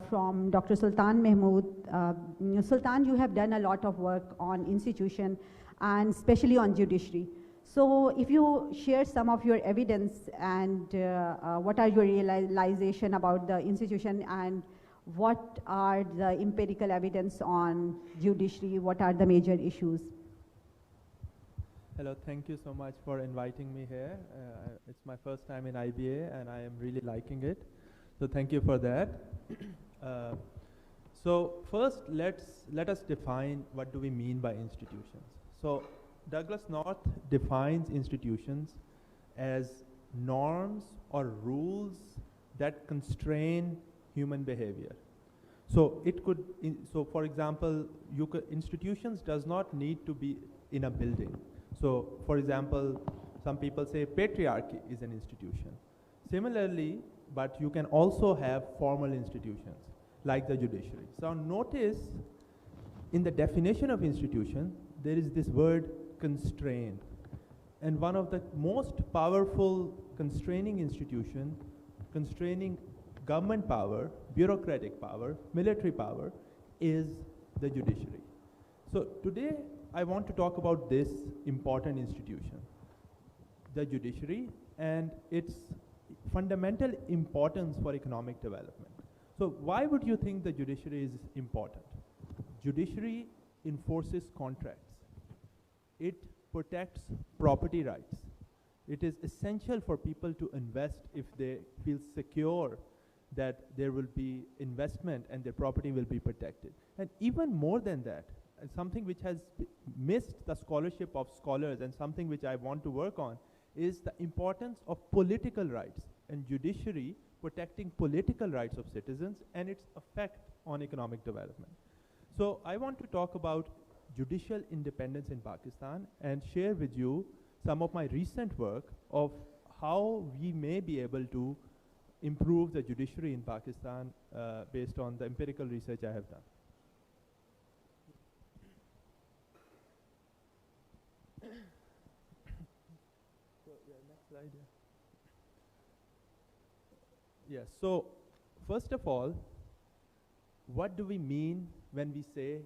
from Dr. Sultan Mahmood. Sultan, you have done a lot of work on institution and especially on judiciary. So if you share some of your evidence and what are your realization about the institution and what are the empirical evidence on judiciary, what are the major issues? Hello, thank you so much for inviting me here. It's my first time in IBA and I am really liking it. So thank you for that. So first, let us define what do we mean by institutions. So Douglas North defines institutions as norms or rules that constrain human behavior. So it could, so for example, institutions does not need to be in a building. So for example, some people say patriarchy is an institution. Similarly, but you can also have formal institutions like the judiciary. So notice in the definition of institution, there is this word constrain. And one of the most powerful constraining institution, constraining government power, bureaucratic power, military power, is the judiciary. So today I want to talk about this important institution, the judiciary, and its fundamental importance for economic development. So why would you think the judiciary is important? Judiciary enforces contracts. It protects property rights. It is essential for people to invest if they feel secure that there will be investment and their property will be protected. And even more than that, something which has missed the scholarship of scholars and something which I want to work on is the importance of political rights and judiciary protecting political rights of citizens and its effect on economic development. So I want to talk about judicial independence in Pakistan and share with you some of my recent work of how we may be able to improve the judiciary in Pakistan based on the empirical research I have done. Next slide. Yes, so first of all, what do we mean when we say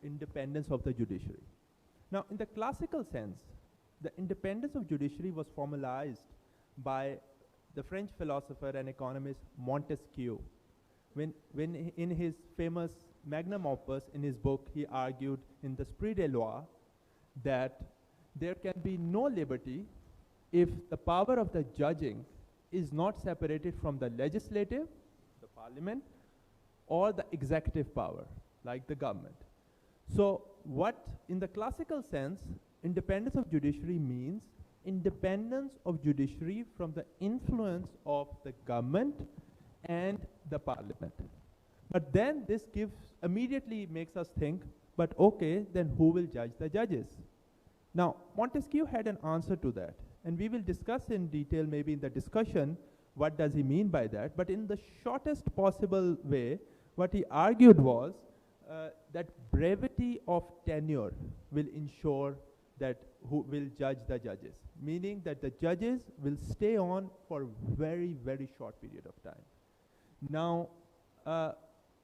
independence of the judiciary? Now, in the classical sense, the independence of judiciary was formalized by the French philosopher and economist Montesquieu. When in his famous magnum opus, in his book, he argued in the Esprit des Lois that there can be no liberty if the power of the judging is not separated from the legislative, the parliament, or the executive power, like the government. So what, in the classical sense, independence of judiciary means independence of judiciary from the influence of the government and the parliament. But then this immediately makes us think, but okay, then who will judge the judges? Now, Montesquieu had an answer to that, and we will discuss in detail maybe in the discussion what does he mean by that, but in the shortest possible way, what he argued was that brevity of tenure will ensure that who will judge the judges, meaning that the judges will stay on for very, very short period of time. Now,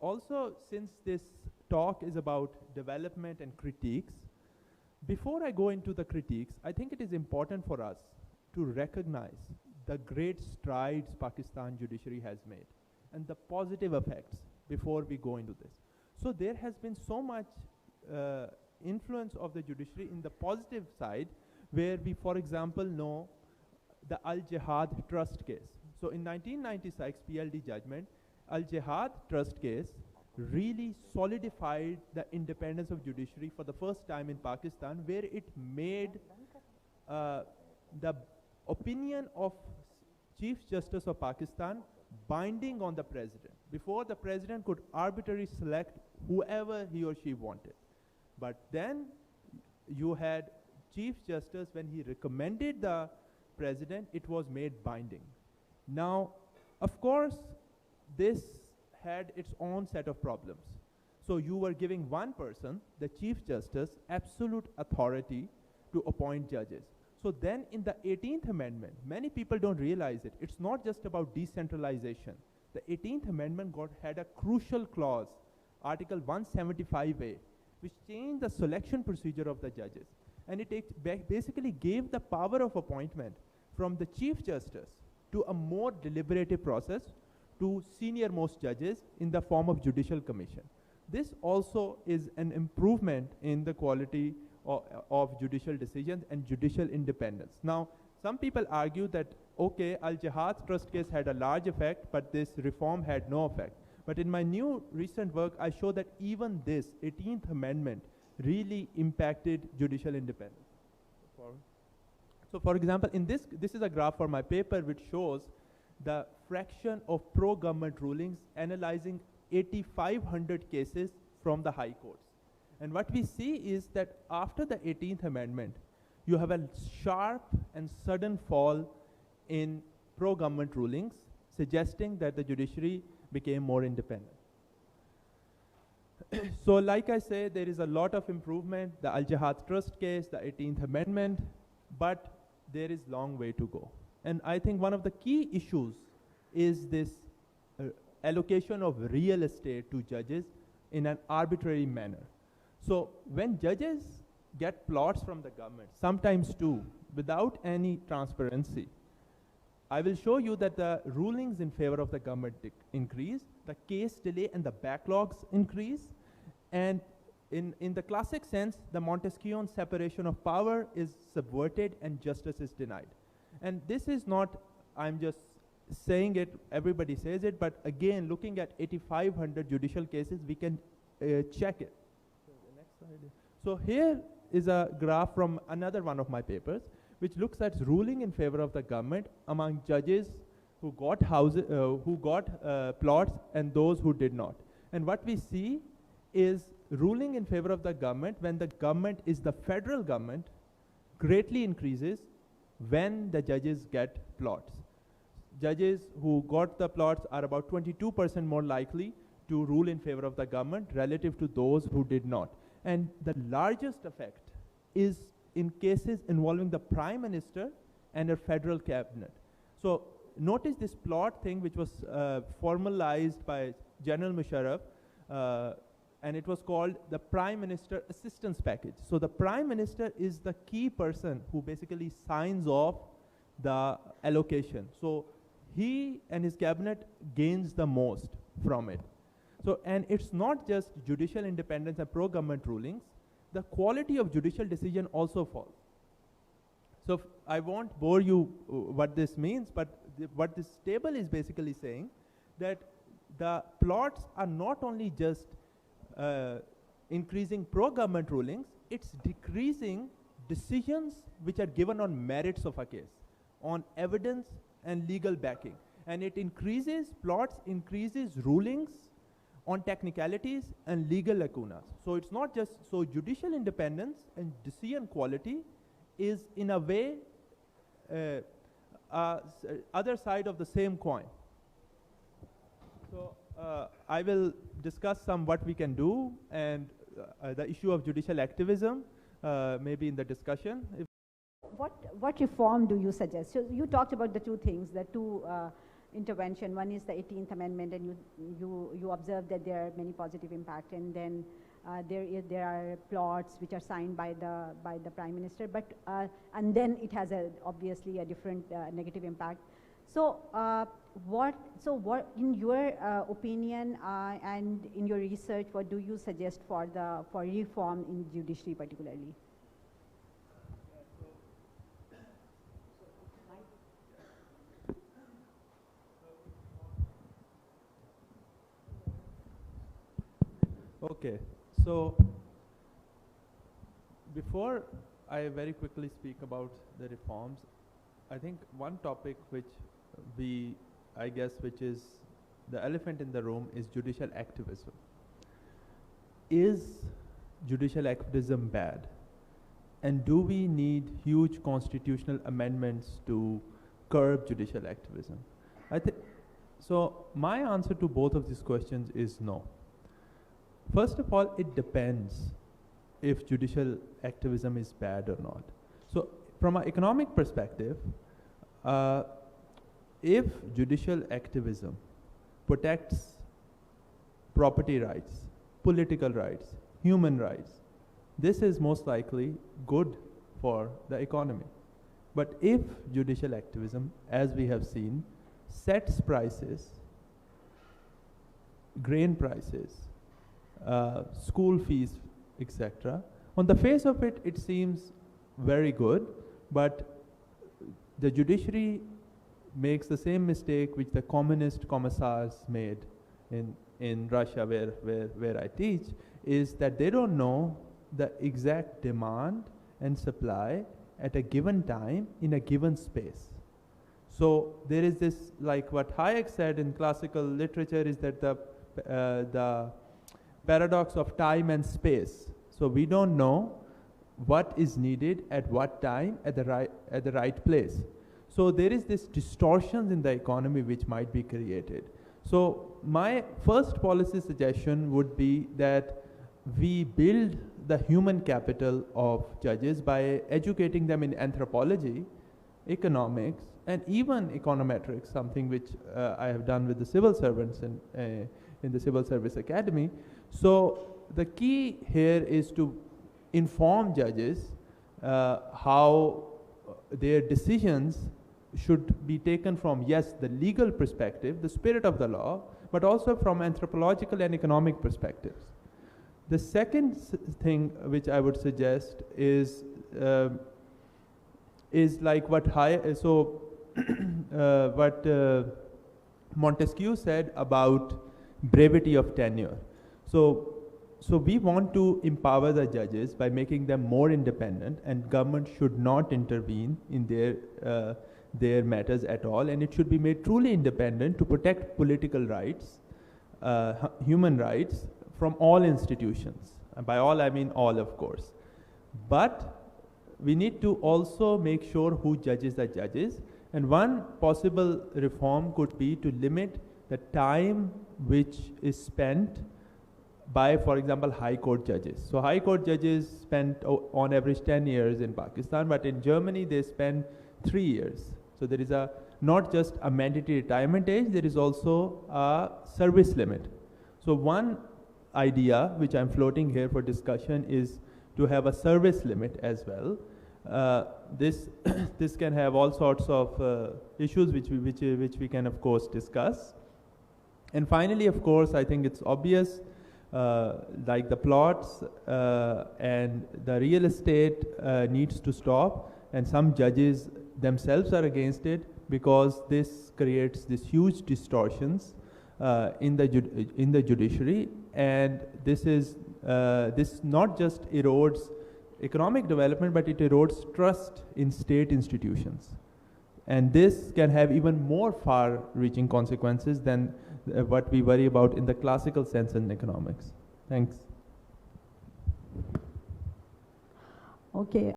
also, since this talk is about development and critiques, before I go into the critiques, I think it is important for us to recognize the great strides Pakistan judiciary has made and the positive effects before we go into this. So there has been so much influence of the judiciary in the positive side, where we, for example, know the Al-Jihad trust case. So in 1996 PLD judgment, Al-Jihad trust case really solidified the independence of judiciary for the first time in Pakistan, where it made the opinion of Chief Justice of Pakistan binding on the president. Before, the president could arbitrarily select whoever he or she wanted. But then you had Chief Justice, when he recommended the president, it was made binding. Now, of course, this had its own set of problems. So you were giving one person, the Chief Justice, absolute authority to appoint judges. So then in the 18th Amendment, many people don't realize it. It's not just about decentralization. the 18th Amendment had a crucial clause, Article 175A, which changed the selection procedure of the judges. And it basically gave the power of appointment from the Chief Justice to a more deliberative process to senior most judges in the form of judicial commission. This also is an improvement in the quality of judicial decisions and judicial independence. Now, some people argue that, okay, Al-Jihad trust case had a large effect, but this reform had no effect. But in my new recent work, I show that even this 18th Amendment really impacted judicial independence. So for example, in this is a graph for my paper which shows the fraction of pro-government rulings analyzing 8,500 cases from the high courts. And what we see is that after the 18th Amendment, you have a sharp and sudden fall in pro-government rulings, suggesting that the judiciary became more independent. So like I say, there is a lot of improvement, the Al-Jihad trust case, the 18th Amendment, but there is long way to go. And I think one of the key issues is this allocation of real estate to judges in an arbitrary manner. So when judges get plots from the government, sometimes too, without any transparency, I will show you that the rulings in favor of the government increase, the case delay and the backlogs increase, and in the classic sense, the Montesquieuan separation of power is subverted and justice is denied. And this is not, I'm just saying it, everybody says it, but again, looking at 8,500 judicial cases, we can check it. So here is a graph from another one of my papers, which looks at ruling in favor of the government among judges who got houses, plots, and those who did not. And what we see is ruling in favor of the government when the government is the federal government greatly increases when the judges get plots. Judges who got the plots are about 22% more likely to rule in favor of the government relative to those who did not. And the largest effect is in cases involving the Prime Minister and a federal cabinet. So notice this plot thing which was formalized by General Musharraf, and it was called the Prime Minister Assistance Package. So the Prime Minister is the key person who basically signs off the allocation. So he and his cabinet gains the most from it. So, and it's not just judicial independence and pro-government rulings, the quality of judicial decision also falls. So I won't bore you what this means, but what this table is basically saying that the plots are not only just increasing pro-government rulings, it's decreasing decisions which are given on merits of a case, on evidence and legal backing. And it increases, plots increases rulings on technicalities and legal lacunas. So it's not just, so judicial independence and decision quality is in a way other side of the same coin. So I will discuss some what we can do and the issue of judicial activism maybe in the discussion. What reform do you suggest? So you talked about the two things, the two intervention. One is the 18th Amendment, and you observe that there are many positive impact, and then there are plots which are signed by the Prime Minister, but and then it has obviously a different negative impact. So what in your opinion and in your research, what do you suggest for reform in judiciary particularly? Okay, so before I very quickly speak about the reforms, I think one topic which which is the elephant in the room is judicial activism. Is judicial activism bad? And do we need huge constitutional amendments to curb judicial activism? So my answer to both of these questions is no. First of all, it depends if judicial activism is bad or not. So from an economic perspective, if judicial activism protects property rights, political rights, human rights, this is most likely good for the economy. But if judicial activism, as we have seen, sets prices, grain prices, school fees, etc., on the face of it, it seems very good, but the judiciary makes the same mistake which the communist commissars made in Russia, where I teach, is that they don't know the exact demand and supply at a given time in a given space. So there is this, like what Hayek said in classical literature, is that the paradox of time and space. So we don't know what is needed at what time at the right place. So there is this distortions in the economy which might be created. So my first policy suggestion would be that we build the human capital of judges by educating them in anthropology, economics, and even econometrics, something which I have done with the civil servants in the Civil Service Academy. So the key here is to inform judges how their decisions should be taken from, yes, the legal perspective, the spirit of the law, but also from anthropological and economic perspectives. The second thing which I would suggest is like what Montesquieu said about brevity of tenure. So we want to empower the judges by making them more independent, and government should not intervene in their matters at all, and it should be made truly independent to protect political rights, human rights, from all institutions. And by all, I mean all, of course. But we need to also make sure who judges the judges. And one possible reform could be to limit the time which is spent by, for example, high court judges. So high court judges spend on average 10 years in Pakistan, but in Germany they spend 3 years. So there is not just a mandatory retirement age, there is also a service limit. So one idea which I'm floating here for discussion is to have a service limit as well. This can have all sorts of issues which we can of course discuss. And finally, of course, I think it's obvious, like the plots and the real estate needs to stop, and some judges themselves are against it because this creates this huge distortions in the judiciary, and this not just erodes economic development, but it erodes trust in state institutions, and this can have even more far-reaching consequences than what we worry about in the classical sense in economics. Thanks. Okay.